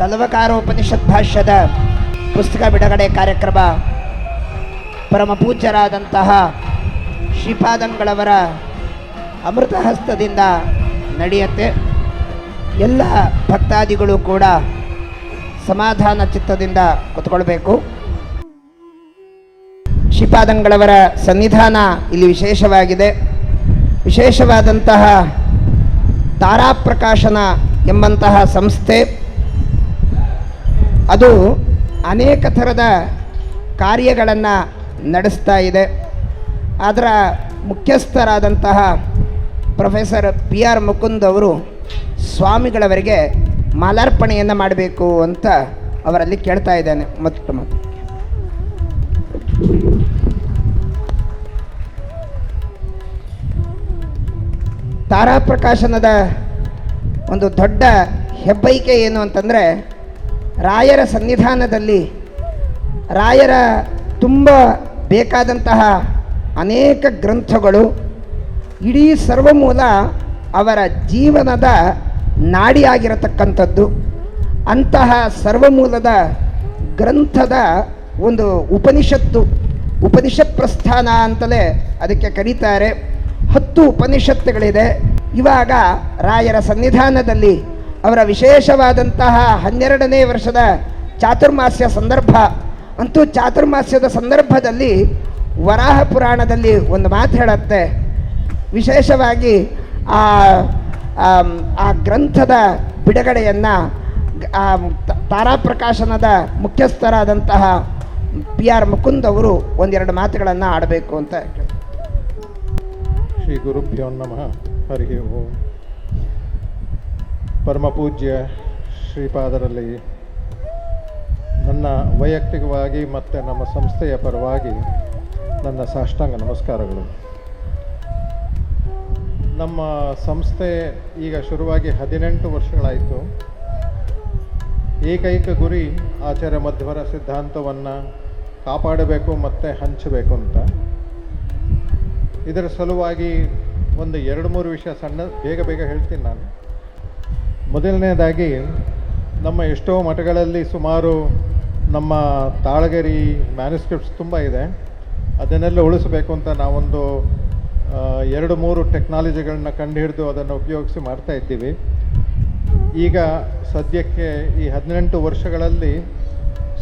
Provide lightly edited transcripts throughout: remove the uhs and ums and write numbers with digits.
ತಲವಕಾರೋಪನಿಷತ್ ಭಾಷ್ಯದ ಪುಸ್ತಕ ಬಿಡುಗಡೆ ಕಾರ್ಯಕ್ರಮ ಪರಮ ಪೂಜ್ಯರಾದಂತಹ ಶ್ರೀಪಾದಂಗಳವರ ಅಮೃತ ಹಸ್ತದಿಂದ ನಡೆಯುತ್ತೆ. ಎಲ್ಲ ಭಕ್ತಾದಿಗಳು ಕೂಡ ಸಮಾಧಾನ ಚಿತ್ತದಿಂದ ಕೂತ್ಕೊಳ್ಬೇಕು. ಶ್ರೀಪಾದಂಗಳವರ ಸನ್ನಿಧಾನ ಇಲ್ಲಿ ವಿಶೇಷವಾಗಿದೆ. ವಿಶೇಷವಾದಂತಹ ತಾರಾಪ್ರಕಾಶನ ಎಂಬಂತಹ ಸಂಸ್ಥೆ, ಅದು ಅನೇಕ ಥರದ ಕಾರ್ಯಗಳನ್ನು ನಡೆಸ್ತಾ ಇದೆ. ಅದರ ಮುಖ್ಯಸ್ಥರಾದಂತಹ ಪ್ರೊಫೆಸರ್ PR ಮುಕುಂದ್ ಅವರು ಸ್ವಾಮಿಗಳವರಿಗೆ ಮಾಲಾರ್ಪಣೆಯನ್ನು ಮಾಡಬೇಕು ಅಂತ ಅವರಲ್ಲಿ ಕೇಳ್ತಾ ಇದ್ದೇನೆ. ಮತ್ತು ತಾರಾಪ್ರಕಾಶನದ ಒಂದು ದೊಡ್ಡ ಹೆಬ್ಬೈಕೆ ಏನು ಅಂತಂದರೆ, ರಾಯರ ಸನ್ನಿಧಾನದಲ್ಲಿ ರಾಯರ ತುಂಬ ಬೇಕಾದಂತಹ ಅನೇಕ ಗ್ರಂಥಗಳು, ಇಡೀ ಸರ್ವಮೂಲ ಅವರ ಜೀವನದ ನಾಡಿಯಾಗಿರತಕ್ಕಂಥದ್ದು. ಅಂತಹ ಸರ್ವಮೂಲದ ಗ್ರಂಥದ ಒಂದು ಉಪನಿಷತ್ ಪ್ರಸ್ಥಾನ ಅಂತಲೇ ಅದಕ್ಕೆ ಕರೀತಾರೆ. 10 ಉಪನಿಷತ್ತುಗಳಿದೆ. ಇವಾಗ ರಾಯರ ಸನ್ನಿಧಾನದಲ್ಲಿ ಅವರ ವಿಶೇಷವಾದಂತಹ 12ನೇ ವರ್ಷದ ಚಾತುರ್ಮಾಸ್ಯ ಸಂದರ್ಭ. ಅಂತೂ ಚಾತುರ್ಮಾಸ್ಯದ ಸಂದರ್ಭದಲ್ಲಿ ವರಾಹ ಪುರಾಣದಲ್ಲಿ ಒಂದು ಮಾತು ಹೇಳುತ್ತೆ. ವಿಶೇಷವಾಗಿ ಆ ಗ್ರಂಥದ ಬಿಡುಗಡೆಯನ್ನು ತಾರಾಪ್ರಕಾಶನದ ಮುಖ್ಯಸ್ಥರಾದಂತಹ PR ಮುಕುಂದ್ ಅವರು ಒಂದೆರಡು ಮಾತುಗಳನ್ನು ಆಡಬೇಕು ಅಂತ. ಶ್ರೀ ಗುರುಭ್ಯೋ ನಮಃ. ಹರಿ ಓಂ. ಪರಮ ಪೂಜ್ಯ ಶ್ರೀಪಾದರಲ್ಲಿ ನನ್ನ ವೈಯಕ್ತಿಕವಾಗಿ ಮತ್ತು ನಮ್ಮ ಸಂಸ್ಥೆಯ ಪರವಾಗಿ ನನ್ನ ಸಾಷ್ಟಾಂಗ ನಮಸ್ಕಾರಗಳು. ನಮ್ಮ ಸಂಸ್ಥೆ ಈಗ ಶುರುವಾಗಿ 18 ವರ್ಷಗಳಾಯಿತು. ಏಕೈಕ ಗುರಿ ಆಚಾರ್ಯ ಮಧ್ವರ ಸಿದ್ಧಾಂತವನ್ನು ಕಾಪಾಡಬೇಕು ಮತ್ತು ಹಂಚಬೇಕು ಅಂತ. ಇದರ ಸಲುವಾಗಿ ಒಂದು 2-3 ವಿಷಯ ಬೇಗ ಹೇಳ್ತೀನಿ ನಾನು. ಮೊದಲನೇದಾಗಿ, ನಮ್ಮ ಎಷ್ಟೋ ಮಠಗಳಲ್ಲಿ ಸುಮಾರು ನಮ್ಮ ತಾಳಗರಿ ಮ್ಯಾನುಸ್ಕ್ರಿಪ್ಟ್ಸ್ ತುಂಬ ಇದೆ. ಅದನ್ನೆಲ್ಲ ಉಳಿಸಬೇಕು ಅಂತ ನಾವೊಂದು 2-3 ಟೆಕ್ನಾಲಜಿಗಳನ್ನ ಕಂಡುಹಿಡಿದು ಅದನ್ನು ಉಪಯೋಗಿಸಿ ಮಾಡ್ತಾ ಇದ್ದೀವಿ. ಈಗ ಸದ್ಯಕ್ಕೆ ಈ 18 ವರ್ಷಗಳಲ್ಲಿ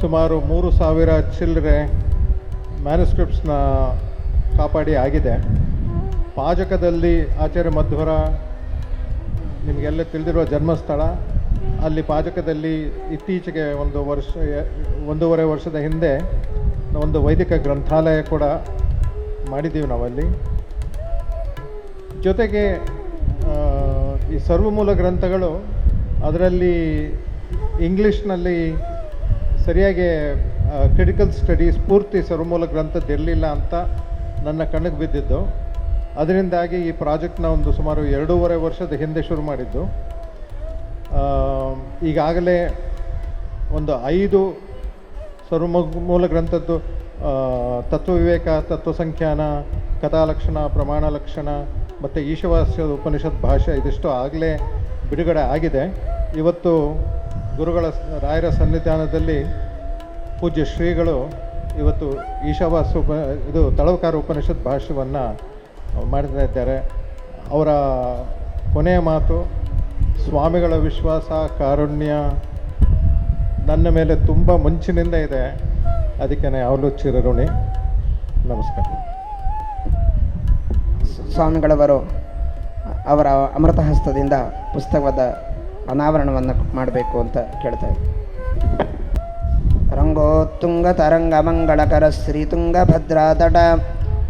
ಸುಮಾರು 3,000 ಚಿಲ್ಲರೆ ಮ್ಯಾನುಸ್ಕ್ರಿಪ್ಟ್ಸ್ನ ಕಾಪಾಡಿ ಆಗಿದೆ. ಪಾಜಕದಲ್ಲಿ ಆಚಾರ್ಯ ಮಧ್ವರ ನಿಮಗೆಲ್ಲ ತಿಳಿದಿರುವ ಜನ್ಮಸ್ಥಳ, ಅಲ್ಲಿ ಪಾಜಕದಲ್ಲಿ ಇತ್ತೀಚೆಗೆ 1.5 ವರ್ಷದ ಹಿಂದೆ ಒಂದು ವೈದಿಕ ಗ್ರಂಥಾಲಯ ಕೂಡ ಮಾಡಿದ್ದೀವಿ ನಾವಲ್ಲಿ. ಜೊತೆಗೆ ಈ ಸರ್ವಮೂಲ ಗ್ರಂಥಗಳು, ಅದರಲ್ಲಿ ಇಂಗ್ಲೀಷ್ನಲ್ಲಿ ಸರಿಯಾಗಿ ಕ್ರಿಟಿಕಲ್ ಸ್ಟಡೀಸ್ ಪೂರ್ತಿ ಸರ್ವಮೂಲ ಗ್ರಂಥದ್ದಿರಲಿಲ್ಲ ಅಂತ ನನ್ನ ಕಣ್ಣಿಗೆ ಬಿದ್ದಿದ್ದು. ಅದರಿಂದಾಗಿ ಈ ಪ್ರಾಜೆಕ್ಟ್ನ ಒಂದು ಸುಮಾರು 2.5 ವರ್ಷದ ಹಿಂದೆ ಶುರು ಮಾಡಿದ್ದು. ಈಗಾಗಲೇ ಒಂದು 5 ಸರ್ವಮೂಲ ಗ್ರಂಥದ್ದು, ತತ್ವವಿವೇಕ, ತತ್ವಸಂಖ್ಯಾನ, ಕಥಾಲಕ್ಷಣ, ಪ್ರಮಾಣ ಲಕ್ಷಣ ಮತ್ತು ಈಶಾವಾಸ್ಯದ ಉಪನಿಷತ್ ಭಾಷೆ ಇದಿಷ್ಟು ಆಗಲೇ ಬಿಡುಗಡೆ ಆಗಿದೆ. ಇವತ್ತು ಗುರುಗಳ ರಾಯರ ಸನ್ನಿಧಾನದಲ್ಲಿ ಪೂಜ್ಯ ಶ್ರೀಗಳು ಇವತ್ತು ಈಶಾವಾಸ್ಯ ಇದು ತಳವಕಾರ ಉಪನಿಷತ್ ಭಾಷ್ಯವನ್ನು ಮಾಡ್ತಾ ಇದ್ದಾರೆ. ಅವರ ಕೊನೆಯ ಮಾತು, ಸ್ವಾಮಿಗಳ ವಿಶ್ವಾಸ, ಕಾರುಣ್ಯ ನನ್ನ ಮೇಲೆ ತುಂಬ ಮುಂಚಿನಿಂದ ಇದೆ, ಅದಕ್ಕೆ ನಾನು ಯಾವಾಗಲೂ ಚಿರಋಣಿ. ನಮಸ್ಕಾರ. ಸ್ವಾಮಿಗಳವರು ಅವರ ಅಮೃತ ಹಸ್ತದಿಂದ ಪುಸ್ತಕದ ಅನಾವರಣವನ್ನು ಮಾಡಬೇಕು ಅಂತ ಕೇಳ್ತಾ ಇದ್ದಾರೆ. ರಂಗೋತ್ತುಂಗ ತರಂಗ ಮಂಗಳಕರ ಶ್ರೀತುಂಗ ಭದ್ರಾತಟ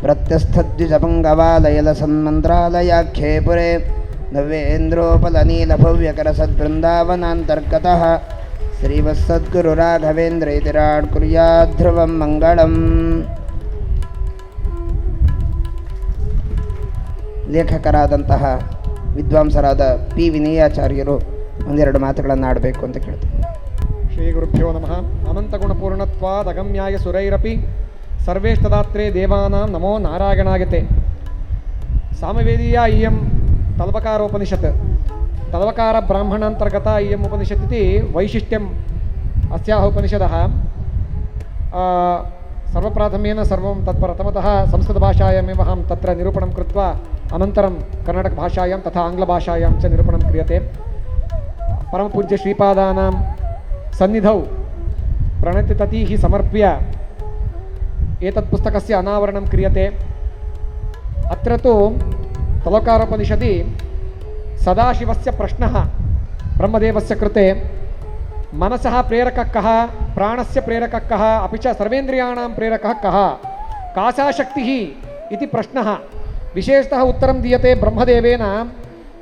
ಪ್ರತ್ಯಸ್ಥದ್ವಿಜಪಂಗವಾಲಯಲ ಸನ್ಮಂತ್ರಾಲಯಾಖ್ಯೇ ಪುರೇ ನವ್ಯೇಂದ್ರೋಪಲ ನೀಲ ಭವ್ಯಕರ ಸದ್ಬೃಂದಾವನಾಂತರ್ಗತಃ ಶ್ರೀವತ್ಸದ್ಗುರು ರಾಘವೇಂದ್ರ ಇತಿರಾಡ್ ಕುರ್ಯಾಧ್ರುವಂ ಮಂಗಳಂ. ಲೇಖಕರಾದಂತಹ ವಿದ್ವಾಂಸರಾದ P. ವಿನಯಾಚಾರ್ಯರು ಒಂದೆರಡು ಮಾತುಗಳನ್ನು ಆಡಬೇಕು ಅಂತ ಕೇಳ್ತೀನಿ. ಶ್ರೀ ಗುರುಭ್ಯೋ ನಮಃ. ಅನಂತಗುಣಪೂರ್ಣತ್ವಾದ್ ಅಗಮ್ಯಾಯ ಸುರೈರಪಿ ಸರ್ವೇಷ್ಟದಾತ್ರೇ ದೇವಾನಾಂ ನಮೋ ನಾರಾಯಣಾಗತೆ. ಸಾಮವೇದೀಯ ಇಯಂ ತಲ್ಪಕಾರೋಪನಿಷತ್ तलवकार ब्राह्मणान्तर्गता इयम् उपनिषत् इति वैशिष्ट्यम् अस्याः उपनिषदः सर्वप्रथमेन सर्वं तत्प्रथमतः संस्कृतभाषायामेव अहं तत्र निरूपणं कृत्वा अनन्तरं कर्णाटकभाषायां तथा आङ्ग्लभाषायां च निरूपणं क्रियते। परमपूज्य श्रीपादानां सन्निधौ प्रणतिततिः समर्प्य एतत् पुस्तकस्य अनावरणं क्रियते। अत्र तु तलवकारोपनिषदि सदाशिवस्य प्रश्नः ब्रह्मदेवस्य कृते मनसः प्रेरकः कः, प्राणस्य प्रेरकः कः, अपि च सर्वेन्द्रियाणां प्रेरकः कः, का सा शक्तिः इति प्रश्नः विशेषतः उत्तरं दीयते ब्रह्मदेवेन।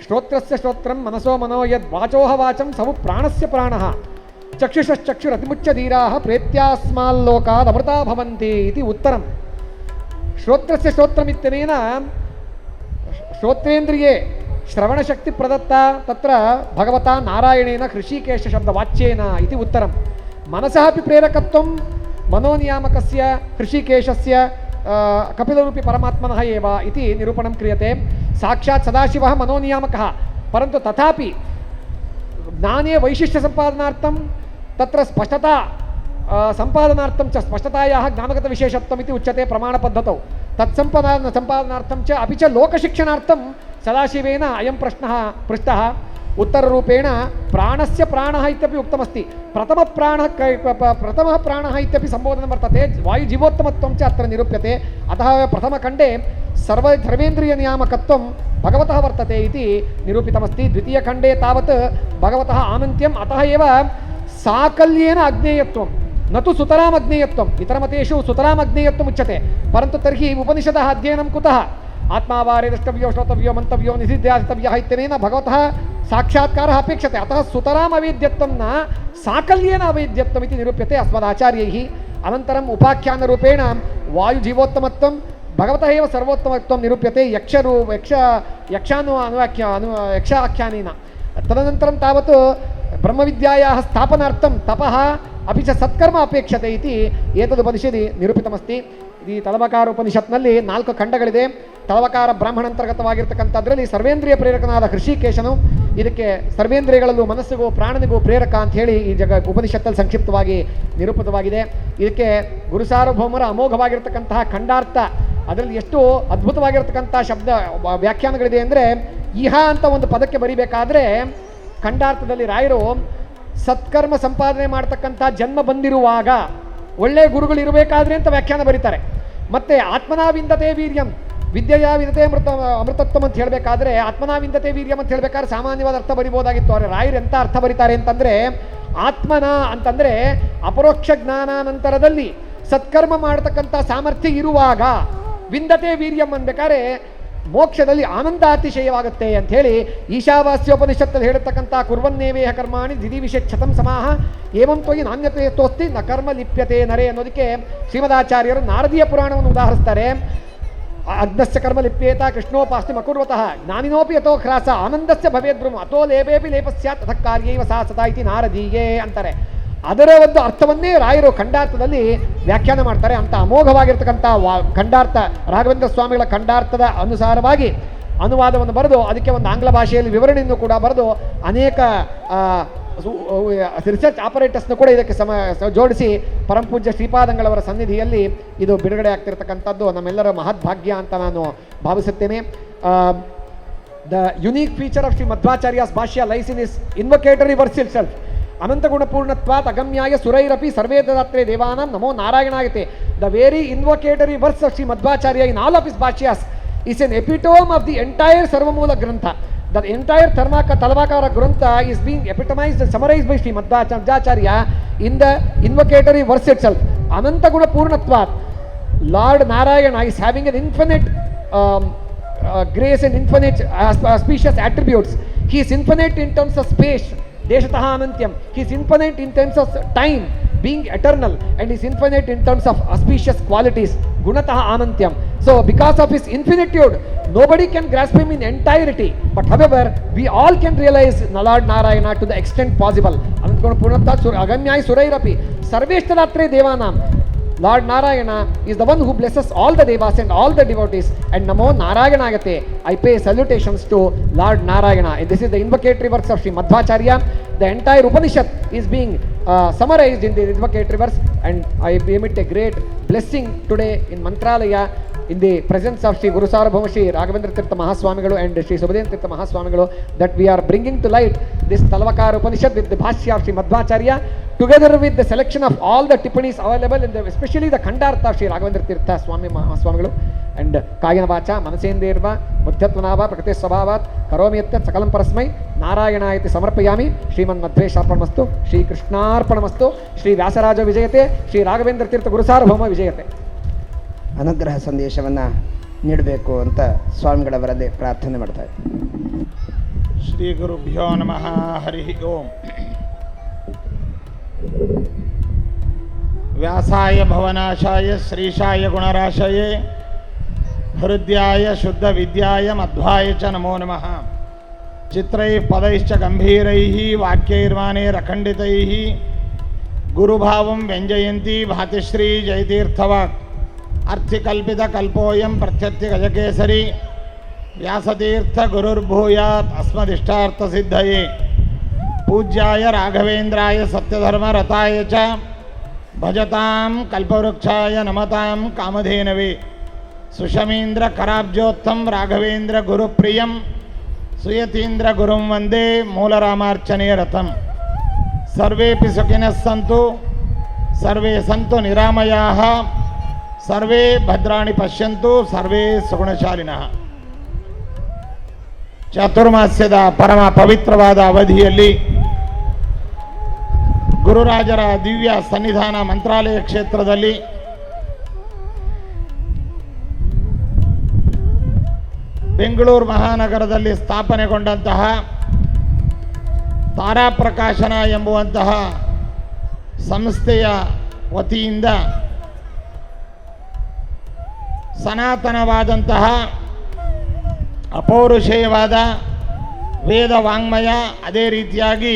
श्रोत्रस्य श्रोत्रं मनसो मनो यद् वाचोह वाचं सवु प्राणस्य प्राणः चक्षुषश्चक्षुरतिमुच्य धीराः प्रेत्यास्माल्लोकाद् अमृता भवन्ति इति उत्तरं। श्रोत्रस्य श्रोत्रमित्यनेन श्रोत्रेन्द्रिये श्रवणशक्ति प्रदत्ता तत्र भगवता नारायणेन हृषीकेशशब्दवाच्येन इति उत्तरं। मनसः अपि प्रेरकत्वं मनोनियामकस्य हृषीकेशस्य कपिलरूपी परमात्मनः एव इति निरूपणं क्रियते। साक्षात् सदाशिवः मनोनियामकः, परन्तु तथापि ज्ञाने वैशिष्ट्यसम्पादनार्थं तत्र स्पष्टता सम्पादनार्थं च स्पष्टतायाः ज्ञानगतविशेषत्वम् इति उच्यते प्रमाणपद्धतौ। तत्सम्पादनार्थं च अपि च लोकशिक्षणार्थं सदाशिवेन अयं प्रश्नः पृष्टः। उत्तररूपेण प्राणस्य प्राणः इत्यपि उक्तमस्ति। प्रथमः प्राणः इत्यपि सम्बोधनं वर्तते। वायुजीवोत्तमत्वं च अत्र निरूप्यते। अतः प्रथमखण्डे सर्वेन्द्रियनियामकत्वं भगवतः वर्तते इति निरूपितमस्ति। द्वितीयखण्डे तावत् भगवतः आनन्त्यम्, अतः एव साकल्येन अज्ञेयत्वं न तु सुतराम् अज्ञेयत्वम्। इतरमतेषु सुतराम् अज्ञेयत्वम् उच्यते, परन्तु तर्हि उपनिषदः अध्ययनं कुतः? आत्मावारे द्रष्टव्यो श्रोतव्यो मन्तव्यो निधिध्यासितव्यः इत्यनेन भगवतः साक्षात्कारः अपेक्षते। अतः सुतराम् अवेद्यत्वं न साकल्येन अवेद्यत्वम् इति निरूप्यते अस्मदाचार्यैः। अनन्तरम् उपाख्यानरूपेण वायुजीवोत्तमत्वं भगवतः एव सर्वोत्तमत्वं निरूप्यते यक्षाख्यानेन। तदनन्तरं तावत् ब्रह्मविद्यायाः स्थापनार्थं तपः अपि च सत्कर्म अपेक्षते इति एतदुपनिषदि निरूपितमस्ति। ಈ ತಲವಕಾರ ಉಪನಿಷತ್ನಲ್ಲಿ 4 ಖಂಡಗಳಿದೆ. ತಲವಕಾರ ಬ್ರಾಹ್ಮಣಾಂತರ್ಗತವಾಗಿರ್ತಕ್ಕಂಥದ್ರಲ್ಲಿ ಸರ್ವೇಂದ್ರಿಯ ಪ್ರೇರಕನಾದ ಹೃಷಿಕೇಶನು, ಇದಕ್ಕೆ ಸರ್ವೇಂದ್ರಿಯಗಳಲ್ಲೂ ಮನಸ್ಸಿಗೂ ಪ್ರಾಣನಿಗೂ ಪ್ರೇರಕ ಅಂತ ಹೇಳಿ ಈ ಉಪನಿಷತ್ತಲ್ಲಿ ಸಂಕ್ಷಿಪ್ತವಾಗಿ ನಿರೂಪಿತವಾಗಿದೆ. ಇದಕ್ಕೆ ಗುರುಸಾರ್ವಭೌಮರ ಅಮೋಘವಾಗಿರ್ತಕ್ಕಂತಹ ಖಂಡಾರ್ಥ, ಅದರಲ್ಲಿ ಎಷ್ಟು ಅದ್ಭುತವಾಗಿರ್ತಕ್ಕಂಥ ಶಬ್ದ ವ್ಯಾಖ್ಯಾನಗಳಿದೆ ಅಂದರೆ, ಇಹ ಅಂತ ಒಂದು ಪದಕ್ಕೆ ಬರಿಬೇಕಾದ್ರೆ ಖಂಡಾರ್ಥದಲ್ಲಿ ರಾಯರು ಸತ್ಕರ್ಮ ಸಂಪಾದನೆ ಮಾಡ್ತಕ್ಕಂಥ ಜನ್ಮ ಬಂದಿರುವಾಗ ಒಳ್ಳೆಯ ಗುರುಗಳು ಇರಬೇಕಾದ್ರೆ ಅಂತ ವ್ಯಾಖ್ಯಾನ ಬರೀತಾರೆ. ಮತ್ತೆ ಆತ್ಮನಾವಿಂದತೆ ವೀರ್ಯಂ ವಿದ್ಯೆಯ ವಿದತೆ ಅಮೃತತ್ವಂ ಅಂತ ಹೇಳಬೇಕಾದ್ರೆ ಆತ್ಮನಾವಿಂದತೆ ವೀರ್ಯಂ ಅಂತ ಹೇಳಬೇಕಾದ್ರೆ ಸಾಮಾನ್ಯವಾದ ಅರ್ಥ ಬರಿಬೋದಾಗಿತ್ತು. ಆದರೆ ರಾಯರು ಎಂಥ ಅರ್ಥ ಬರೀತಾರೆ ಅಂತಂದರೆ, ಆತ್ಮನ ಅಂತಂದರೆ ಅಪರೋಕ್ಷ ಜ್ಞಾನಾನಂತರದಲ್ಲಿ ಸತ್ಕರ್ಮ ಮಾಡತಕ್ಕಂಥ ಸಾಮರ್ಥ್ಯ ಇರುವಾಗ, ವಿಂದತೆ ವೀರ್ಯಂ ಅನ್ಬೇಕಾದ್ರೆ ಮೋಕ್ಷದಲ್ಲಿ ಆನಂದ ಅತಿಶಯವಾಗುತ್ತೆ ಅಂಥೇಳಿ ಈಶಾವಾಸ್ಯೋಪನಿಷತ್ತಲ್ಲಿ ಹೇಳಿರ್ತಕ್ಕಂಥ ಕುರ್ವನ್ನೇವೇಹ ಕರ್ಮಾಣಿ ದಿದಿವಿಷೇಕ್ಷತಂ ಸಮಾಹ ಏವಂ ತ್ವಯಿ ನಾಣ್ಯತೆ ತೋಸ್ತಿ ನ ಕರ್ಮ ಲಿಪ್ಯತೆ ನರೆ ಅನ್ನೋದಕ್ಕೆ ಶ್ರೀಮದಾಚಾರ್ಯರು ನಾರದೀಯ ಪುರಾಣವನ್ನು ಉದಾಹರಿಸ್ತಾರೆ. ಅಗ್ನಸ್ಯ ಕರ್ಮ ಲಿಪ್ಯೇತ ಕೃಷ್ಣೋಪಾಸ್ತಿ ಮಕುರ್ವತಃ ಜ್ಞಾನಿನೋಪಿ ಯಥೋ ಹ್ರಾಸ ಆನಂದಸ್ಯ ಭವೇದ್ಬ್ರಹ್ಮ ಅಥೋ ಲೇಪೇಪಿ ಲೇಪಸ್ಯಾತ್ ತಥ ಕಾರ್ಯೈವ ಸಾ ಸದಾ ಇತಿ ನಾರದೀಯೇ ಅಂತಾರೆ. ಅದರ ಒಂದು ಅರ್ಥವನ್ನೇ ರಾಯರು ಖಂಡಾರ್ಥದಲ್ಲಿ ವ್ಯಾಖ್ಯಾನ ಮಾಡ್ತಾರೆ. ಅಂತ ಅಮೋಘವಾಗಿರ್ತಕ್ಕಂಥ ಖಂಡಾರ್ಥ ರಾಘವೇಂದ್ರ ಸ್ವಾಮಿಗಳ ಖಂಡಾರ್ಥದ ಅನುಸಾರವಾಗಿ ಅನುವಾದವನ್ನು ಬರೆದು ಅದಕ್ಕೆ ಒಂದು ಆಂಗ್ಲ ಭಾಷೆಯಲ್ಲಿ ವಿವರಣೆಯನ್ನು ಕೂಡ ಬರೆದು ಅನೇಕ ರಿಸರ್ಚ್ ಆಪರೇಟರ್ಸ್ನ ಕೂಡ ಇದಕ್ಕೆ ಜೋಡಿಸಿ ಪರಮಪೂಜ್ಯ ಶ್ರೀಪಾದಂಗಳವರ ಸನ್ನಿಧಿಯಲ್ಲಿ ಇದು ಬಿಡುಗಡೆ ಆಗ್ತಿರ್ತಕ್ಕಂಥದ್ದು ನಮ್ಮೆಲ್ಲರ ಮಹದ್ಭಾಗ್ಯ ಅಂತ ನಾನು ಭಾವಿಸುತ್ತೇನೆ. The unique feature of Shri Madhvacharya's bhashya lies in his invocatory verse itself. ಅನಂತಗುಣಪೂರ್ಣತ್ವಾತ್ ಅಗಮ್ಯಾಯ ಸುರೈರಪಿ ಸರ್ವೇ ತದಾತ್ರೆ ದೇವಾನಾಂ ನಮೋ ನಾರಾಯಣಾಯತೆ. The very invocatory verse of Shri Madhvacharya in all of his bhashyas is an epitome of the entire Sarvamoola Grantha. The entire Talavakara Grantha is being epitomized and summarized by Sri Madhvacharya in the invocatory verse itself. Ananta Guna Purnatvat. Lord Narayana is having an infinite grace and infinite auspicious attributes. He is infinite in terms of space, Deshataha Anantyam. He is infinite in terms of time, being eternal, and is infinite in terms of auspicious qualities, Gunataha Anantyam. So because of his infinitude, nobody can grasp him in entirety, but however we all can realize Lord Narayana to the extent possible. Anantaguna Purnatva Agamyai Surairapi Sarveshtadatre Devanam. Lord Narayana is the one who blesses all the devas and all the devotees. And Namo Narayanagate, I pay salutations to Lord Narayana. And this is the invocatory verse of Sri Madhvacharya. The entire Upanishad is being summarized in the invocatory verse, and I emit a great blessing today in Mantralaya in the presence of Sri Guru Sarvabhauma Sri Raghavendra Tirtha Mahaswamigalu and Sri Subhaden Tirtha Mahaswamigalu, that we are bringing to light this Talvakara Upanishad with the Bhashya of Sri Madhvacharya, together with the selection of all the tippanis available in the, especially the Khandartha of Sri Raghavendra Tirtha Swami Mahaswamigalu. And Kayana Vacha, Manasenderva, Buddhatvanava, Prakate Svabhavat, Karomi Yattat Sakalam Parasmai, Narayana iti Samarpayami, Sriman Madhvesharpanamastu, Sri Krishnarpanamastu, Sri Vyasaraja Vijayate, Sri Raghavendra Tirtha Guru Sarvabhauma Vijayate. ಅನುಗ್ರಹ ಸಂದೇಶವನ್ನು ನೀಡಬೇಕು ಅಂತ ಸ್ವಾಮಿಗಳವರಲ್ಲಿ ಪ್ರಾರ್ಥನೆ ಮಾಡ್ತಾರೆ. ಶ್ರೀ ಗುರುಭ್ಯೋ ನಮಃ. ಹರಿ ಓಂ. ವ್ಯಾಸಾಯ ಭವನಾಶಾಯ ಶ್ರೀಶಾಯ ಗುಣರಾಶಯೇ ಹೃದಯಾಯ ಶುದ್ಧ ವಿದ್ಯಾಯ ಮಧ್ವಾಯ ಚ ನಮೋ ನಮಃ. ಚಿತ್ರೈಃ ಪದೈಶ್ಚ ಗಂಭೀರೈಃ ವಾಕ್ಯೈರ್ವಾಣೈರ್ ಅಖಂಡಿತೈಃ ಗುರುಭಾವಂ ವ್ಯಂಜಯಂತಿ ಭಾತಿಶ್ರೀ ಜಯತೀರ್ಥವಾಕ್ ಅರ್ಥಿಕಲ್ಪಿತ ಕಲ್ಪೋಯಂ ಪ್ರತ್ಯರ್ಥಿ ಗಜಕೇಸರಿ ವ್ಯಾಸತೀರ್ಥ ಗುರುರ್ಭೂಯಾತ್ ಅಸ್ಮದಿಷ್ಟಾರ್ಥ ಸಿದ್ಧಯೇ. ಪೂಜ್ಯಾಯ ರಾಘವೇಂದ್ರಾಯ ಸತ್ಯಧರ್ಮ ರತಾಯ ಚ ಭಜತಾಂ ಕಲ್ಪವೃಕ್ಷಾಯ ನಮತಾಂ ಕಾಮಧೇನವೇ. ಸುಷಮೀಂದ್ರ ಕರಾಬ್ಜೋತ್ತಂ ರಾಘವೇಂದ್ರ ಗುರುಪ್ರಿಯಂ ಸುಯತೀಂದ್ರ ಗುರುಂ ವಂದೇ ಮೂಲರಾಮಾರ್ಚನೆ ರಥಂ. ಸರ್ವೇಪಿ ಸುಖಿನಃ ಸಂತು ಸರ್ವೇ ಸಂತು ನಿರಾಮಯಾಃ ಸರ್ವೇ ಭದ್ರಾಣಿ ಪಶ್ಯಂತು ಸರ್ವೇ ಸುಗುಣಶಾಲಿನಃ. ಚಾತುರ್ಮಾಸ್ಯದ ಪರಮ ಪವಿತ್ರವಾದ ಅವಧಿಯಲ್ಲಿ ಗುರುರಾಜರ ದಿವ್ಯ ಸನ್ನಿಧಾನ ಮಂತ್ರಾಲಯ ಕ್ಷೇತ್ರದಲ್ಲಿ ಬೆಂಗಳೂರು ಮಹಾನಗರದಲ್ಲಿ ಸ್ಥಾಪನೆಗೊಂಡಂತಹ ತಾರಾಪ್ರಕಾಶನ ಎಂಬುವಂತಹ ಸಂಸ್ಥೆಯ ವತಿಯಿಂದ ಸನಾತನವಾದಂತಹ ಅಪೌರುಷೇಯವಾದ ವೇದ ವಾಂಗ್ಮಯ, ಅದೇ ರೀತಿಯಾಗಿ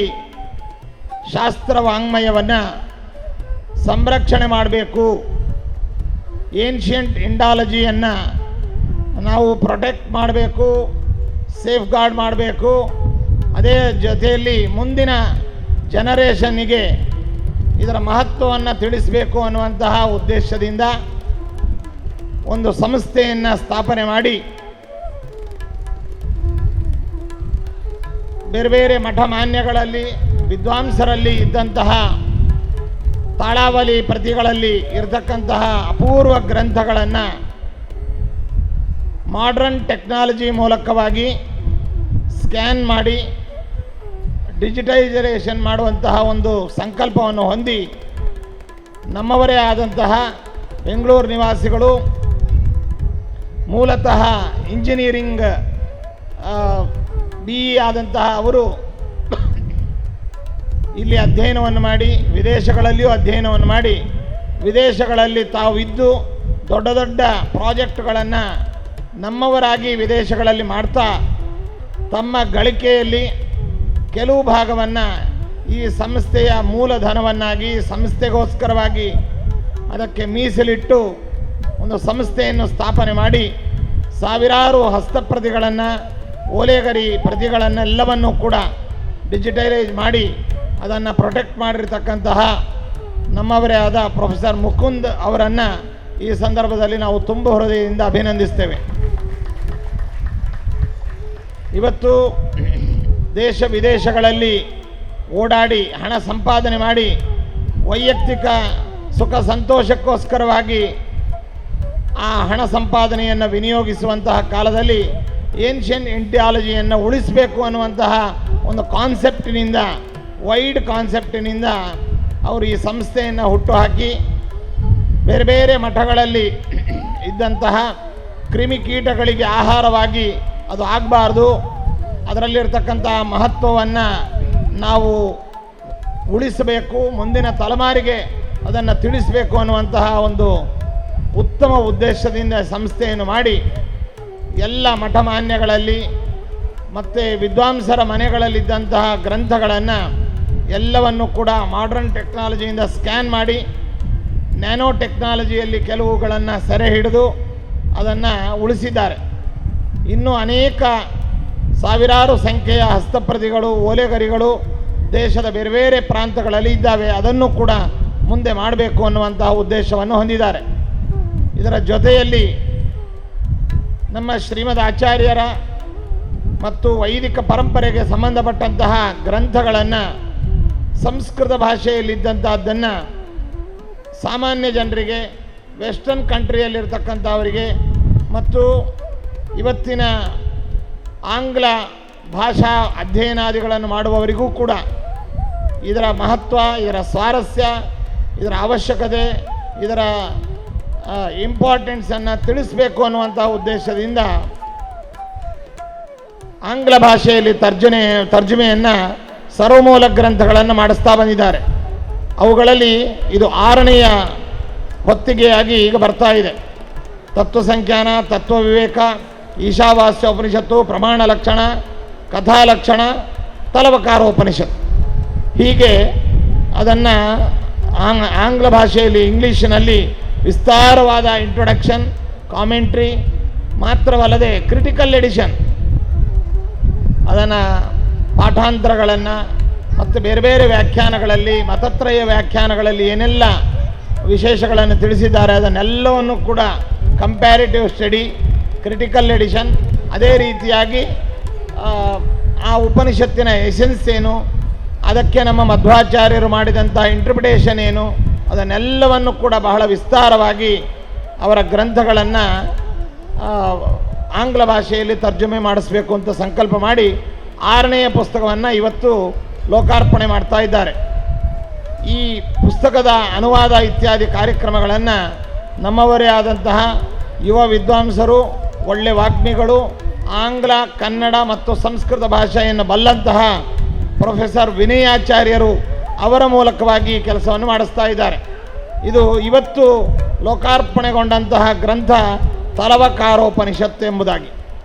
ಶಾಸ್ತ್ರ ವಾಂಗ್ಮಯವನ್ನು ಸಂರಕ್ಷಣೆ ಮಾಡಬೇಕು, ಏನ್ಷಿಯಂಟ್ ಇಂಡಾಲಜಿಯನ್ನು ನಾವು ಪ್ರೊಟೆಕ್ಟ್ ಮಾಡಬೇಕು, ಸೇಫ್ ಗಾರ್ಡ್ ಮಾಡಬೇಕು, ಅದೇ ಜೊತೆಯಲ್ಲಿ ಮುಂದಿನ ಜನರೇಷನ್ನಿಗೆ ಇದರ ಮಹತ್ವವನ್ನು ತಿಳಿಸಬೇಕು ಅನ್ನುವಂತಹ ಉದ್ದೇಶದಿಂದ ಒಂದು ಸಂಸ್ಥೆಯನ್ನು ಸ್ಥಾಪನೆ ಮಾಡಿ ಬೇರೆ ಬೇರೆ ಮಠ ಮಾನ್ಯಗಳಲ್ಲಿ ವಿದ್ವಾಂಸರಲ್ಲಿ ಇದ್ದಂತಹ ತಾಳಾವಲಿ ಪ್ರತಿಗಳಲ್ಲಿ ಇರತಕ್ಕಂತಹ ಅಪೂರ್ವ ಗ್ರಂಥಗಳನ್ನು ಮಾಡರ್ನ್ ಟೆಕ್ನಾಲಜಿ ಮೂಲಕವಾಗಿ ಸ್ಕ್ಯಾನ್ ಮಾಡಿ ಡಿಜಿಟೈಸೇಷನ್ ಮಾಡುವಂತಹ ಒಂದು ಸಂಕಲ್ಪವನ್ನು ಹೊಂದಿ ನಮ್ಮವರೇ ಆದಂತಹ ಬೆಂಗಳೂರು ನಿವಾಸಿಗಳು, ಮೂಲತಃ ಇಂಜಿನಿಯರಿಂಗ್ BE ಆದಂತಹ ಅವರು ಇಲ್ಲಿ ಅಧ್ಯಯನವನ್ನು ಮಾಡಿ ವಿದೇಶಗಳಲ್ಲಿಯೂ ಅಧ್ಯಯನವನ್ನು ಮಾಡಿ ವಿದೇಶಗಳಲ್ಲಿ ತಾವು ಇದ್ದು ದೊಡ್ಡ ದೊಡ್ಡ ಪ್ರಾಜೆಕ್ಟ್ಗಳನ್ನು ನಮ್ಮವರಾಗಿ ವಿದೇಶಗಳಲ್ಲಿ ಮಾಡ್ತಾ ತಮ್ಮ ಗಳಿಕೆಯಲ್ಲಿ ಕೆಲವು ಭಾಗವನ್ನು ಈ ಸಂಸ್ಥೆಯ ಮೂಲಧನವನ್ನಾಗಿ ಸಂಸ್ಥೆಗೋಸ್ಕರವಾಗಿ ಅದಕ್ಕೆ ಮೀಸಲಿಟ್ಟು ಒಂದು ಸಂಸ್ಥೆಯನ್ನು ಸ್ಥಾಪನೆ ಮಾಡಿ ಸಾವಿರಾರು ಹಸ್ತಪ್ರತಿಗಳನ್ನು, ಓಲೆಗರಿ ಪ್ರತಿಗಳನ್ನೆಲ್ಲವನ್ನು ಕೂಡ ಡಿಜಿಟಲೈಸ್ ಮಾಡಿ ಅದನ್ನು ಪ್ರೊಟೆಕ್ಟ್ ಮಾಡಿರ್ತಕ್ಕಂತಹ ನಮ್ಮವರೇ ಆದ ಪ್ರೊಫೆಸರ್ ಮುಕುಂದ್ ಅವರನ್ನು ಈ ಸಂದರ್ಭದಲ್ಲಿ ನಾವು ತುಂಬ ಹೃದಯದಿಂದ ಅಭಿನಂದಿಸ್ತೇವೆ. ಇವತ್ತು ದೇಶ ವಿದೇಶಗಳಲ್ಲಿ ಓಡಾಡಿ ಹಣ ಸಂಪಾದನೆ ಮಾಡಿ ವೈಯಕ್ತಿಕ ಸುಖ ಸಂತೋಷಕ್ಕೋಸ್ಕರವಾಗಿ ಆ ಹಣ ಸಂಪಾದನೆಯನ್ನು ವಿನಿಯೋಗಿಸುವಂತಹ ಕಾಲದಲ್ಲಿ ಏನ್ಷಿಯಂಟ್ ಇಂಡಿಯಾಲಜಿಯನ್ನು ಉಳಿಸಬೇಕು ಅನ್ನುವಂತಹ ಒಂದು ಕಾನ್ಸೆಪ್ಟಿನಿಂದ, ವೈಡ್ ಕಾನ್ಸೆಪ್ಟಿನಿಂದ ಅವರು ಈ ಸಂಸ್ಥೆಯನ್ನು ಹುಟ್ಟುಹಾಕಿ ಬೇರೆ ಬೇರೆ ಮಠಗಳಲ್ಲಿ ಇದ್ದಂತಹ ಕ್ರಿಮಿಕೀಟಗಳಿಗೆ ಆಹಾರವಾಗಿ ಅದು ಆಗಬಾರ್ದು, ಅದರಲ್ಲಿರ್ತಕ್ಕಂತಹ ಮಹತ್ವವನ್ನು ನಾವು ಉಳಿಸಬೇಕು, ಮುಂದಿನ ತಲೆಮಾರಿಗೆ ಅದನ್ನು ತಿಳಿಸಬೇಕು ಅನ್ನುವಂತಹ ಒಂದು ಉತ್ತಮ ಉದ್ದೇಶದಿಂದ ಸಂಸ್ಥೆಯನ್ನು ಮಾಡಿ ಎಲ್ಲ ಮಠಮಾನ್ಯಗಳಲ್ಲಿ ಮತ್ತು ವಿದ್ವಾಂಸರ ಮನೆಗಳಲ್ಲಿದ್ದಂತಹ ಗ್ರಂಥಗಳನ್ನು ಎಲ್ಲವನ್ನು ಕೂಡ ಮಾಡರ್ನ್ ಟೆಕ್ನಾಲಜಿಯಿಂದ ಸ್ಕ್ಯಾನ್ ಮಾಡಿ ನ್ಯಾನೋ ಟೆಕ್ನಾಲಜಿಯಲ್ಲಿ ಕೆಲವುಗಳನ್ನು ಸೆರೆ ಹಿಡಿದು ಅದನ್ನು ಉಳಿಸಿದ್ದಾರೆ. ಇನ್ನೂ ಅನೇಕ ಸಾವಿರಾರು ಸಂಖ್ಯೆಯ ಹಸ್ತಪ್ರತಿಗಳು, ಓಲೆಗರಿಗಳು ದೇಶದ ಬೇರೆ ಬೇರೆ ಪ್ರಾಂತಗಳಲ್ಲಿ ಇದ್ದಾವೆ. ಅದನ್ನು ಕೂಡ ಮುಂದೆ ಮಾಡಬೇಕು ಅನ್ನುವಂತಹ ಉದ್ದೇಶವನ್ನು ಹೊಂದಿದ್ದಾರೆ. ಇದರ ಜೊತೆಯಲ್ಲಿ ನಮ್ಮ ಶ್ರೀಮದ್ ಆಚಾರ್ಯರ ಮತ್ತು ವೈದಿಕ ಪರಂಪರೆಗೆ ಸಂಬಂಧಪಟ್ಟಂತಹ ಗ್ರಂಥಗಳನ್ನು ಸಂಸ್ಕೃತ ಭಾಷೆಯಲ್ಲಿದ್ದಂತಹದ್ದನ್ನು ಸಾಮಾನ್ಯ ಜನರಿಗೆ, ವೆಸ್ಟರ್ನ್ ಕಂಟ್ರಿಯಲ್ಲಿರ್ತಕ್ಕಂಥವರಿಗೆ ಮತ್ತು ಇವತ್ತಿನ ಆಂಗ್ಲ ಭಾಷಾ ಅಧ್ಯಯನಾದಿಗಳನ್ನು ಮಾಡುವವರಿಗೂ ಕೂಡ ಇದರ ಮಹತ್ವ, ಇದರ ಸ್ವಾರಸ್ಯ, ಇದರ ಅವಶ್ಯಕತೆ, ಇದರ ಇಂಪಾರ್ಟೆನ್ಸನ್ನು ತಿಳಿಸಬೇಕು ಅನ್ನುವಂಥ ಉದ್ದೇಶದಿಂದ ಆಂಗ್ಲ ಭಾಷೆಯಲ್ಲಿ ತರ್ಜುಮೆಯನ್ನು ಸರ್ವಮೂಲ ಗ್ರಂಥಗಳನ್ನು ಮಾಡಿಸ್ತಾ ಬಂದಿದ್ದಾರೆ. ಅವುಗಳಲ್ಲಿ ಇದು 6ನೆಯ ಹೊತ್ತಿಗೆಯಾಗಿ ಈಗ ಬರ್ತಾ ಇದೆ. ತತ್ವಸಂಖ್ಯಾನ, ತತ್ವವಿವೇಕ, ಈಶಾವಾಸ್ಯ ಉಪನಿಷತ್ತು, ಪ್ರಮಾಣ ಲಕ್ಷಣ, ಕಥಾಲಕ್ಷಣ, ತಲವಕಾರೋಪನಿಷತ್. ಹೀಗೆ ಅದನ್ನು ಆಂಗ್ಲ ಭಾಷೆಯಲ್ಲಿ, ಇಂಗ್ಲೀಷಿನಲ್ಲಿ ವಿಸ್ತಾರವಾದ ಇಂಟ್ರೊಡಕ್ಷನ್, ಕಾಮೆಂಟ್ರಿ ಮಾತ್ರವಲ್ಲದೆ ಕ್ರಿಟಿಕಲ್ ಎಡಿಷನ್, ಅದನ್ನು ಪಾಠಾಂತರಗಳನ್ನು ಮತ್ತು ಬೇರೆ ಬೇರೆ ವ್ಯಾಖ್ಯಾನಗಳಲ್ಲಿ, ಮತತ್ರಯ ವ್ಯಾಖ್ಯಾನಗಳಲ್ಲಿ ಏನೆಲ್ಲ ವಿಶೇಷಗಳನ್ನು ತಿಳಿಸಿದ್ದಾರೆ ಅದನ್ನೆಲ್ಲವನ್ನು ಕೂಡ ಕಂಪ್ಯಾರಿಟಿವ್ ಸ್ಟಡಿ, ಕ್ರಿಟಿಕಲ್ ಎಡಿಷನ್, ಅದೇ ರೀತಿಯಾಗಿ ಆ ಉಪನಿಷತ್ತಿನ ಎಸೆನ್ಸ್ ಏನು, ಅದಕ್ಕೆ ನಮ್ಮ ಮಧ್ವಾಚಾರ್ಯರು ಮಾಡಿದಂಥ ಇಂಟರ್ಪ್ರಿಟೇಷನ್ ಏನು, ಅದನ್ನೆಲ್ಲವನ್ನು ಕೂಡ ಬಹಳ ವಿಸ್ತಾರವಾಗಿ ಅವರ ಗ್ರಂಥಗಳನ್ನು ಆಂಗ್ಲ ಭಾಷೆಯಲ್ಲಿ ತರ್ಜುಮೆ ಮಾಡಿಸಬೇಕು ಅಂತ ಸಂಕಲ್ಪ ಮಾಡಿ 6ನೆಯ ಪುಸ್ತಕವನ್ನು ಇವತ್ತು ಲೋಕಾರ್ಪಣೆ ಮಾಡ್ತಾ ಇದ್ದಾರೆ. ಈ ಪುಸ್ತಕದ ಅನುವಾದ ಇತ್ಯಾದಿ ಕಾರ್ಯಕ್ರಮಗಳನ್ನು ನಮ್ಮವರೇ ಆದಂತಹ ಯುವ ವಿದ್ವಾಂಸರು, ಒಳ್ಳೆ ವಾಗ್ಮಿಗಳು, ಆಂಗ್ಲ, ಕನ್ನಡ ಮತ್ತು ಸಂಸ್ಕೃತ ಭಾಷೆಯನ್ನು ಬಲ್ಲಂತಹ ಪ್ರೊಫೆಸರ್ ವಿನಯಾಚಾರ್ಯರು ಅವರ ಮೂಲಕವಾಗಿ ಈ ಕೆಲಸವನ್ನು ಮಾಡಿಸ್ತಾ ಇದ್ದಾರೆ. ಇದು ಇವತ್ತು ಲೋಕಾರ್ಪಣೆಗೊಂಡಂತಹ ಗ್ರಂಥ ತಲವಕಾರೋಪನಿಷತ್ತು ಎಂಬುದಾಗಿ.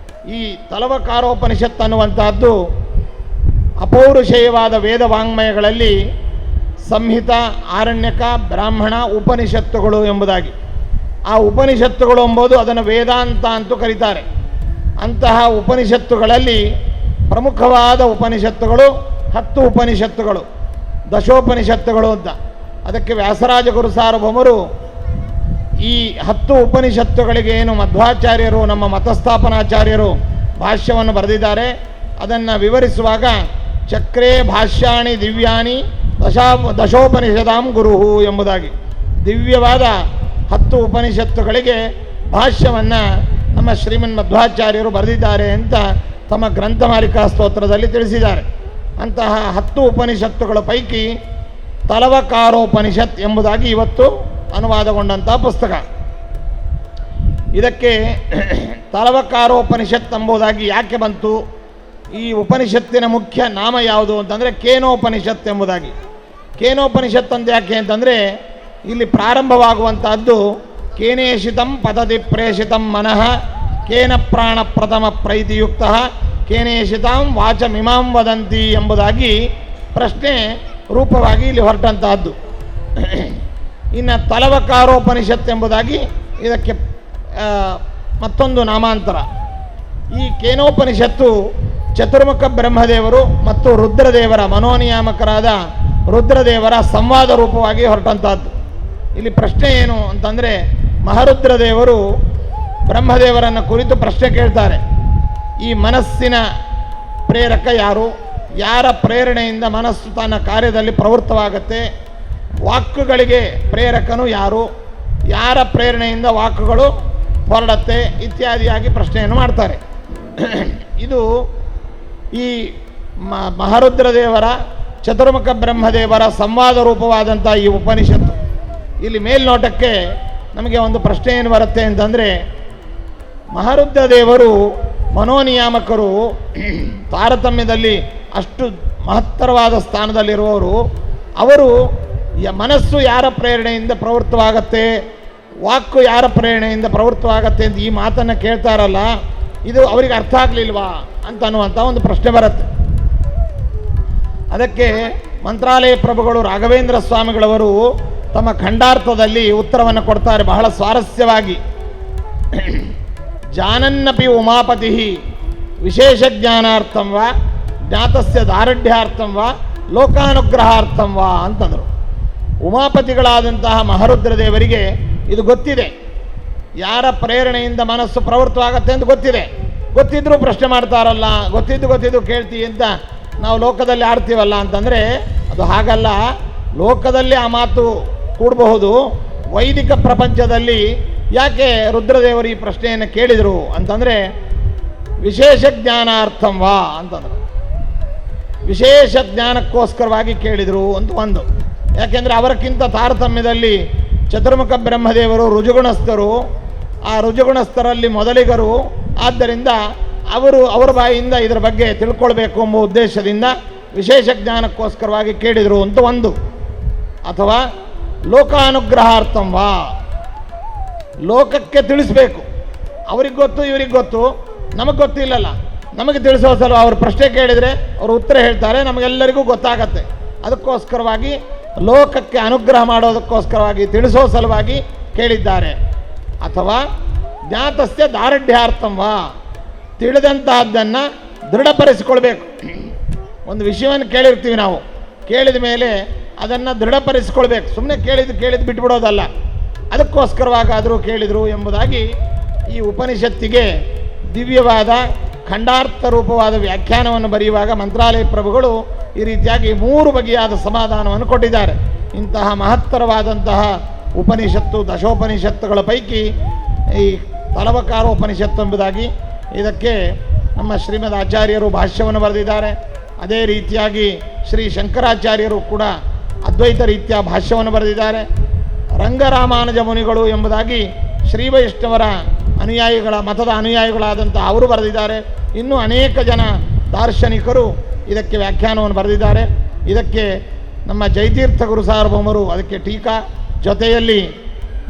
ಈ ತಲವಕಾರೋಪನಿಷತ್ತು ಅನ್ನುವಂತಹದ್ದು ಅಪೌರುಷೇಯವಾದ ವೇದ ವಾಂಗ್ಮಯಗಳಲ್ಲಿ ಸಂಹಿತ, ಆರಣ್ಯಕ, ಬ್ರಾಹ್ಮಣ, ಉಪನಿಷತ್ತುಗಳು ಎಂಬುದಾಗಿ. ಆ ಉಪನಿಷತ್ತುಗಳು ಎಂಬುದು ಅದನ್ನು ವೇದಾಂತ ಅಂತೂ ಕರೀತಾರೆ. ಅಂತಹ ಉಪನಿಷತ್ತುಗಳಲ್ಲಿ ಪ್ರಮುಖವಾದ ಉಪನಿಷತ್ತುಗಳು 10 ಉಪನಿಷತ್ತುಗಳು, ದಶೋಪನಿಷತ್ತುಗಳು ಅಂತ. ಅದಕ್ಕೆ ವ್ಯಾಸರಾಜ ಗುರು ಸಾರ್ವಭೌಮರು ಈ 10 ಉಪನಿಷತ್ತುಗಳಿಗೆ ಏನು ಮಧ್ವಾಚಾರ್ಯರು, ನಮ್ಮ ಮತಸ್ಥಾಪನಾಚಾರ್ಯರು ಭಾಷ್ಯವನ್ನು ಬರೆದಿದ್ದಾರೆ, ಅದನ್ನು ವಿವರಿಸುವಾಗ ಚಕ್ರೇ ಭಾಷ್ಯಾಣಿ ದಿವ್ಯಾನಿ ದಶೋಪನಿಷದಾಂ ಗುರುಹು ಎಂಬುದಾಗಿ ದಿವ್ಯವಾದ 10 ಉಪನಿಷತ್ತುಗಳಿಗೆ ಭಾಷ್ಯವನ್ನು ನಮ್ಮ ಶ್ರೀಮನ್ ಮಧ್ವಾಚಾರ್ಯರು ಬರೆದಿದ್ದಾರೆ ಅಂತ ತಮ್ಮ ಗ್ರಂಥಮಾಲಿಕಾ ಸ್ತೋತ್ರದಲ್ಲಿ ತಿಳಿಸಿದ್ದಾರೆ. ಅಂತಹ 10 ಉಪನಿಷತ್ತುಗಳ ಪೈಕಿ ತಲವಕಾರೋಪನಿಷತ್ ಎಂಬುದಾಗಿ ಇವತ್ತು ಅನುವಾದಗೊಂಡಂಥ ಪುಸ್ತಕ. ಇದಕ್ಕೆ ತಲವಕಾರೋಪನಿಷತ್ ಎಂಬುದಾಗಿ ಯಾಕೆ ಬಂತು? ಈ ಉಪನಿಷತ್ತಿನ ಮುಖ್ಯ ನಾಮ ಯಾವುದು ಅಂತಂದರೆ ಕೇನೋಪನಿಷತ್ ಎಂಬುದಾಗಿ. ಕೇನೋಪನಿಷತ್ ಅಂತ ಯಾಕೆ ಅಂತಂದರೆ ಇಲ್ಲಿ ಪ್ರಾರಂಭವಾಗುವಂತಹದ್ದು ಕೇನೇಷಿತಂ ಪತತಿ ಪ್ರೇಷಿತಂ ಮನಃ ಕೇನ ಪ್ರಾಣ ಪ್ರಥಮ ಪ್ರೈತಿಯುಕ್ತ ಕೇನೇಷಿತಾಂ ವಾಚಮಿಮಾಂ ವದಂತಿ ಎಂಬುದಾಗಿ ಪ್ರಶ್ನೆ ರೂಪವಾಗಿ ಇಲ್ಲಿ ಹೊರಟಂತಹದ್ದು. ಇನ್ನು ತಲವಕಾರೋಪನಿಷತ್ ಎಂಬುದಾಗಿ ಇದಕ್ಕೆ ಮತ್ತೊಂದು ನಾಮಾಂತರ. ಈ ಕೇನೋಪನಿಷತ್ತು ಚತುರ್ಮುಖ ಬ್ರಹ್ಮದೇವರು ಮತ್ತು ರುದ್ರದೇವರ, ಮನೋನಿಯಾಮಕರಾದ ರುದ್ರದೇವರ ಸಂವಾದ ರೂಪವಾಗಿ ಹೊರಟಂತಹದ್ದು. ಇಲ್ಲಿ ಪ್ರಶ್ನೆ ಏನು ಅಂತಂದರೆ, ಮಹಾರುದ್ರದೇವರು ಬ್ರಹ್ಮದೇವರನ್ನು ಕುರಿತು ಪ್ರಶ್ನೆ ಕೇಳ್ತಾರೆ. ಈ ಮನಸ್ಸಿನ ಪ್ರೇರಕ ಯಾರು? ಯಾರ ಪ್ರೇರಣೆಯಿಂದ ಮನಸ್ಸು ತನ್ನ ಕಾರ್ಯದಲ್ಲಿ ಪ್ರವೃತ್ತವಾಗುತ್ತೆ? ವಾಕ್ಕುಗಳಿಗೆ ಪ್ರೇರಕನು ಯಾರು? ಯಾರ ಪ್ರೇರಣೆಯಿಂದ ವಾಕ್ಕುಗಳು ಹೊರಡತ್ತೆ? ಇತ್ಯಾದಿಯಾಗಿ ಪ್ರಶ್ನೆಯನ್ನು ಮಾಡ್ತಾರೆ. ಇದು ಈ ಮಹಾರುದ್ರದೇವರ, ಚತುರ್ಮುಖ ಬ್ರಹ್ಮದೇವರ ಸಂವಾದ ರೂಪವಾದಂಥ ಈ ಉಪನಿಷತ್ತು. ಇಲ್ಲಿ ಮೇಲ್ನೋಟಕ್ಕೆ ನಮಗೆ ಒಂದು ಪ್ರಶ್ನೆ ಏನು ಬರುತ್ತೆ ಅಂತಂದರೆ, ಮಹಾರುದ್ರದೇವರು ಮನೋನಿಯಾಮಕರು, ತಾರತಮ್ಯದಲ್ಲಿ ಅಷ್ಟು ಮಹತ್ತರವಾದ ಸ್ಥಾನದಲ್ಲಿರುವವರು, ಅವರು ಮನಸ್ಸು ಯಾರ ಪ್ರೇರಣೆಯಿಂದ ಪ್ರವೃತ್ತವಾಗತ್ತೆ, ವಾಕ್ಕು ಯಾರ ಪ್ರೇರಣೆಯಿಂದ ಪ್ರವೃತ್ತವಾಗತ್ತೆ ಅಂತ ಈ ಮಾತನ್ನು ಕೇಳ್ತಾರಲ್ಲ, ಇದು ಅವರಿಗೆ ಅರ್ಥ ಆಗಲಿಲ್ವಾ ಅಂತ ಅನ್ನುವಂಥ ಒಂದು ಪ್ರಶ್ನೆ ಬರುತ್ತೆ. ಅದಕ್ಕೆ ಮಂತ್ರಾಲಯ ಪ್ರಭುಗಳು ರಾಘವೇಂದ್ರ ಸ್ವಾಮಿಗಳವರು ತಮ್ಮ ಖಂಡಾರ್ಥದಲ್ಲಿ ಉತ್ತರವನ್ನು ಕೊಡ್ತಾರೆ ಬಹಳ ಸ್ವಾರಸ್ಯವಾಗಿ. ಜಾನನ್ನಪಿ ಉಮಾಪತಿ ವಿಶೇಷ ಜ್ಞಾನಾರ್ಥಂ ವಾ ಜ್ಞಾತಸ್ಯ ದಾರುಢ್ಯಾರ್ಥಂ ವಾ ಲೋಕಾನುಗ್ರಹಾರ್ಥಂ ವಾ ಅಂತಂದರು. ಉಮಾಪತಿಗಳಾದಂತಹ ಮಹಾರುದ್ರ ದೇವರಿಗೆ ಇದು ಗೊತ್ತಿದೆ, ಯಾರ ಪ್ರೇರಣೆಯಿಂದ ಮನಸ್ಸು ಪ್ರವೃತ್ತವಾಗತ್ತೆ ಅಂತ ಗೊತ್ತಿದ್ರೂ ಪ್ರಶ್ನೆ ಮಾಡ್ತಾರಲ್ಲ, ಗೊತ್ತಿದ್ದು ಕೇಳ್ತೀವಿ ಅಂತ ನಾವು ಲೋಕದಲ್ಲಿ ಆಡ್ತೀವಲ್ಲ ಅಂತಂದರೆ ಅದು ಹಾಗಲ್ಲ. ಲೋಕದಲ್ಲಿ ಆ ಮಾತು ಕೂಡಬಹುದು, ವೈದಿಕ ಪ್ರಪಂಚದಲ್ಲಿ ಯಾಕೆ ರುದ್ರದೇವರು ಈ ಪ್ರಶ್ನೆಯನ್ನು ಕೇಳಿದರು ಅಂತಂದರೆ ವಿಶೇಷ ಜ್ಞಾನಾರ್ಥಂ ವಾ ಅಂತಂದರು. ವಿಶೇಷ ಜ್ಞಾನಕ್ಕೋಸ್ಕರವಾಗಿ ಕೇಳಿದರು ಅಂತ ಒಂದು. ಯಾಕೆಂದರೆ ಅವರಕ್ಕಿಂತ ತಾರತಮ್ಯದಲ್ಲಿ ಚತುರ್ಮುಖ ಬ್ರಹ್ಮದೇವರು ರುಜುಗುಣಸ್ಥರು, ಆ ರುಜುಗುಣಸ್ಥರಲ್ಲಿ ಮೊದಲಿಗರು. ಆದ್ದರಿಂದ ಅವರ ಬಾಯಿಯಿಂದ ಇದರ ಬಗ್ಗೆ ತಿಳ್ಕೊಳ್ಬೇಕು ಎಂಬ ಉದ್ದೇಶದಿಂದ ವಿಶೇಷ ಜ್ಞಾನಕ್ಕೋಸ್ಕರವಾಗಿ ಕೇಳಿದರು ಅಂತ ಒಂದು. ಅಥವಾ ಲೋಕಾನುಗ್ರಹಾರ್ಥಂ ವಾ, ಲೋಕಕ್ಕೆ ತಿಳಿಸ್ಬೇಕು. ಅವ್ರಿಗೆ ಗೊತ್ತು, ಇವ್ರಿಗೆ ಗೊತ್ತು, ನಮಗೆ ಗೊತ್ತಿಲ್ಲಲ್ಲ, ನಮಗೆ ತಿಳಿಸೋ ಸಲ ಅವ್ರ ಪ್ರಶ್ನೆ ಕೇಳಿದರೆ ಅವರು ಉತ್ತರ ಹೇಳ್ತಾರೆ, ನಮಗೆಲ್ಲರಿಗೂ ಗೊತ್ತಾಗತ್ತೆ. ಅದಕ್ಕೋಸ್ಕರವಾಗಿ ಲೋಕಕ್ಕೆ ಅನುಗ್ರಹ ಮಾಡೋದಕ್ಕೋಸ್ಕರವಾಗಿ ತಿಳಿಸೋ ಸಲುವಾಗಿ ಕೇಳಿದ್ದಾರೆ. ಅಥವಾ ಜ್ಞಾತಸ್ಯ ದಾರುಢ್ಯಾರ್ಥಂ ವಾ, ತಿಳಿದಂತಹದ್ದನ್ನು ದೃಢಪಡಿಸಿಕೊಳ್ಬೇಕು. ಒಂದು ವಿಷಯವನ್ನು ಕೇಳಿರ್ತೀವಿ ನಾವು, ಕೇಳಿದ ಮೇಲೆ ಅದನ್ನು ದೃಢಪಡಿಸಿಕೊಳ್ಬೇಕು. ಸುಮ್ಮನೆ ಕೇಳಿದ್ದು ಬಿಟ್ಬಿಡೋದಲ್ಲ, ಅದಕ್ಕೋಸ್ಕರವಾಗಾದರೂ ಕೇಳಿದರು ಎಂಬುದಾಗಿ ಈ ಉಪನಿಷತ್ತಿಗೆ ದಿವ್ಯವಾದ ಖಂಡಾರ್ಥ ರೂಪವಾದ ವ್ಯಾಖ್ಯಾನವನ್ನು ಬರೆಯುವಾಗ ಮಂತ್ರಾಲಯ ಪ್ರಭುಗಳು ಈ ರೀತಿಯಾಗಿ 3 ಬಗೆಯಾದ ಸಮಾಧಾನವನ್ನು ಕೊಟ್ಟಿದ್ದಾರೆ. ಇಂತಹ ಮಹತ್ತರವಾದಂತಹ ಉಪನಿಷತ್ತು ದಶೋಪನಿಷತ್ತುಗಳ ಪೈಕಿ ಈ ತಲವಕಾರೋಪನಿಷತ್ತು ಎಂಬುದಾಗಿ ಇದಕ್ಕೆ ನಮ್ಮ ಶ್ರೀಮದ್ ಆಚಾರ್ಯರು ಭಾಷ್ಯವನ್ನು ಬರೆದಿದ್ದಾರೆ. ಅದೇ ರೀತಿಯಾಗಿ ಶ್ರೀ ಶಂಕರಾಚಾರ್ಯರು ಕೂಡ ಅದ್ವೈತ ರೀತಿಯ ಭಾಷ್ಯವನ್ನು ಬರೆದಿದ್ದಾರೆ. ರಂಗರಾಮಾನುಜ ಮುನಿಗಳು ಎಂಬುದಾಗಿ ಶ್ರೀ ವೈಷ್ಣವರ ಅನುಯಾಯಿಗಳ ಮತದ ಅನುಯಾಯಿಗಳಾದಂಥ ಅವರು ಬರೆದಿದ್ದಾರೆ. ಇನ್ನೂ ಅನೇಕ ಜನ ದಾರ್ಶನಿಕರು ಇದಕ್ಕೆ ವ್ಯಾಖ್ಯಾನವನ್ನು ಬರೆದಿದ್ದಾರೆ. ಇದಕ್ಕೆ ನಮ್ಮ ಜಯತೀರ್ಥ ಗುರು ಸಾರ್ವಭೌಮರು ಅದಕ್ಕೆ ಟೀಕಾ, ಜೊತೆಯಲ್ಲಿ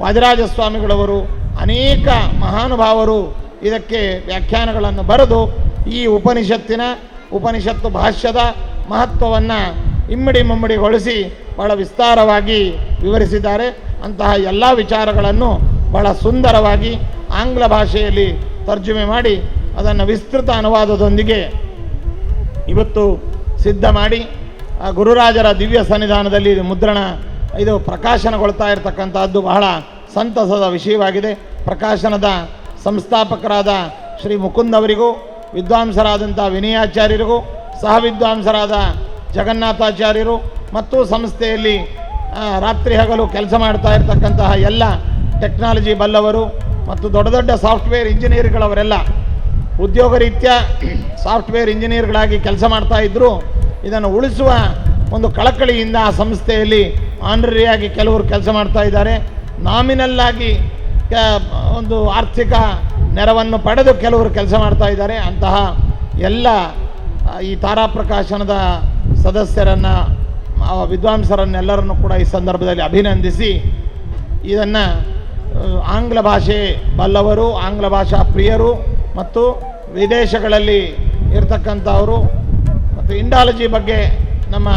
ವಾದಿರಾಜ ಸ್ವಾಮಿಗಳವರು, ಅನೇಕ ಮಹಾನುಭಾವರು ಇದಕ್ಕೆ ವ್ಯಾಖ್ಯಾನಗಳನ್ನು ಬರೆದು ಈ ಉಪನಿಷತ್ತು ಭಾಷ್ಯದ ಮಹತ್ವವನ್ನು ಇಮ್ಮಡಿಗೊಳಿಸಿ ಬಹಳ ವಿಸ್ತಾರವಾಗಿ ವಿವರಿಸಿದ್ದಾರೆ. ಅಂತಹ ಎಲ್ಲ ವಿಚಾರಗಳನ್ನು ಬಹಳ ಸುಂದರವಾಗಿ ಆಂಗ್ಲ ಭಾಷೆಯಲ್ಲಿ ತರ್ಜುಮೆ ಮಾಡಿ ಅದನ್ನು ವಿಸ್ತೃತ ಅನುವಾದದೊಂದಿಗೆ ಇವತ್ತು ಸಿದ್ಧ ಮಾಡಿ ಗುರುರಾಜರ ದಿವ್ಯ ಸನ್ನಿಧಾನದಲ್ಲಿ ಇದು ಪ್ರಕಾಶನಗೊಳ್ತಾ ಇರತಕ್ಕಂಥದ್ದು ಬಹಳ ಸಂತಸದ ವಿಷಯವಾಗಿದೆ. ಪ್ರಕಾಶನದ ಸಂಸ್ಥಾಪಕರಾದ ಶ್ರೀ ಮುಕುಂದವರಿಗೂ, ವಿದ್ವಾಂಸರಾದಂಥ ವಿನಯಾಚಾರ್ಯರಿಗೂ, ಸಹ ವಿದ್ವಾಂಸರಾದ ಜಗನ್ನಾಥಾಚಾರ್ಯರು ಮತ್ತು ಸಂಸ್ಥೆಯಲ್ಲಿ ರಾತ್ರಿ ಹಗಲು ಕೆಲಸ ಮಾಡ್ತಾ ಇರತಕ್ಕಂತಹ ಎಲ್ಲ ಟೆಕ್ನಾಲಜಿ ಬಲ್ಲವರು ಮತ್ತು ದೊಡ್ಡ ದೊಡ್ಡ ಸಾಫ್ಟ್ವೇರ್ ಇಂಜಿನಿಯರ್ಗಳವರೆಲ್ಲ ಉದ್ಯೋಗ ರೀತ್ಯ ಸಾಫ್ಟ್ವೇರ್ ಇಂಜಿನಿಯರ್ಗಳಾಗಿ ಕೆಲಸ ಮಾಡ್ತಾ ಇದ್ದರು. ಇದನ್ನು ಉಳಿಸುವ ಒಂದು ಕಳಕಳಿಯಿಂದ ಆ ಸಂಸ್ಥೆಯಲ್ಲಿ ಆನರರಿಯಾಗಿ ಕೆಲವರು ಕೆಲಸ ಮಾಡ್ತಾ ಇದ್ದಾರೆ. ನಾಮಿನಲ್ ಆಗಿ ಒಂದು ಆರ್ಥಿಕ ನೆರವನ್ನು ಪಡೆದು ಕೆಲವರು ಕೆಲಸ ಮಾಡ್ತಾ ಇದ್ದಾರೆ. ಅಂತಹ ಎಲ್ಲ ಈ ತಾರಾಪ್ರಕಾಶನದ ಸದಸ್ಯರನ್ನು, ವಿದ್ವಾಂಸರನ್ನೆಲ್ಲರನ್ನು ಕೂಡ ಈ ಸಂದರ್ಭದಲ್ಲಿ ಅಭಿನಂದಿಸಿ, ಇದನ್ನು ಆಂಗ್ಲ ಭಾಷೆ ಬಲ್ಲವರು, ಆಂಗ್ಲ ಭಾಷಾ ಪ್ರಿಯರು ಮತ್ತು ವಿದೇಶಗಳಲ್ಲಿ ಇರತಕ್ಕಂಥವರು ಮತ್ತು ಇಂಡಾಲಜಿ ಬಗ್ಗೆ, ನಮ್ಮ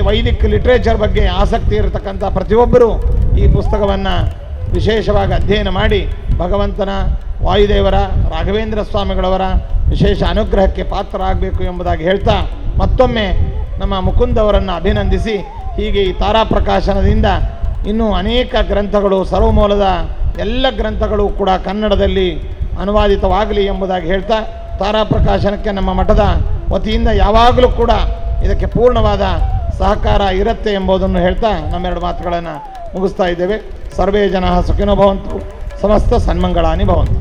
ವೈದಿಕ ಲಿಟ್ರೇಚರ್ ಬಗ್ಗೆ ಆಸಕ್ತಿ ಇರತಕ್ಕಂಥ ಪ್ರತಿಯೊಬ್ಬರೂ ಈ ಪುಸ್ತಕವನ್ನು ವಿಶೇಷವಾಗಿ ಅಧ್ಯಯನ ಮಾಡಿ ಭಗವಂತನ, ವಾಯುದೇವರ, ರಾಘವೇಂದ್ರ ಸ್ವಾಮಿಗಳವರ ವಿಶೇಷ ಅನುಗ್ರಹಕ್ಕೆ ಪಾತ್ರರಾಗಬೇಕು ಎಂಬುದಾಗಿ ಹೇಳ್ತಾ ಮತ್ತೊಮ್ಮೆ ನಮ್ಮ ಮುಕುಂದವರನ್ನು ಅಭಿನಂದಿಸಿ, ಹೀಗೆ ಈ ತಾರಾಪ್ರಕಾಶನದಿಂದ ಇನ್ನೂ ಅನೇಕ ಗ್ರಂಥಗಳು, ಸರ್ವಮೂಲದ ಎಲ್ಲ ಗ್ರಂಥಗಳು ಕೂಡ ಕನ್ನಡದಲ್ಲಿ ಅನುವಾದಿತವಾಗಲಿ ಎಂಬುದಾಗಿ ಹೇಳ್ತಾ, ತಾರಾಪ್ರಕಾಶನಕ್ಕೆ ನಮ್ಮ ಮಠದ ವತಿಯಿಂದ ಯಾವಾಗಲೂ ಕೂಡ ಇದಕ್ಕೆ ಪೂರ್ಣವಾದ ಸಹಕಾರ ಇರುತ್ತೆ ಎಂಬುದನ್ನು ಹೇಳ್ತಾ ನಮ್ಮೆರಡು ಮಾತುಗಳನ್ನು ಮುಗಿಸ್ತಾ ಇದ್ದೇವೆ. ಸರ್ವೇ ಜನಃ ಸುಖಿನೋ ಭವಂತು, ಸಮಸ್ತ ಸನ್ಮಂಗಳಾನಿ ಭವಂತು.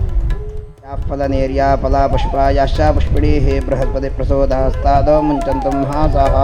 ಫಲನೇರ್ಯಾ ಫಲ ಪುಷ್ಪ ಯಾಶ್ಚ ಪುಷ್ಪಿಣೀ ಹೇ ಬೃಹಸ್ಪತಿ ಪ್ರಸೋದಸ್ತಾದೋ ಮುಂಚಂತು ಮಹಾಸಹ.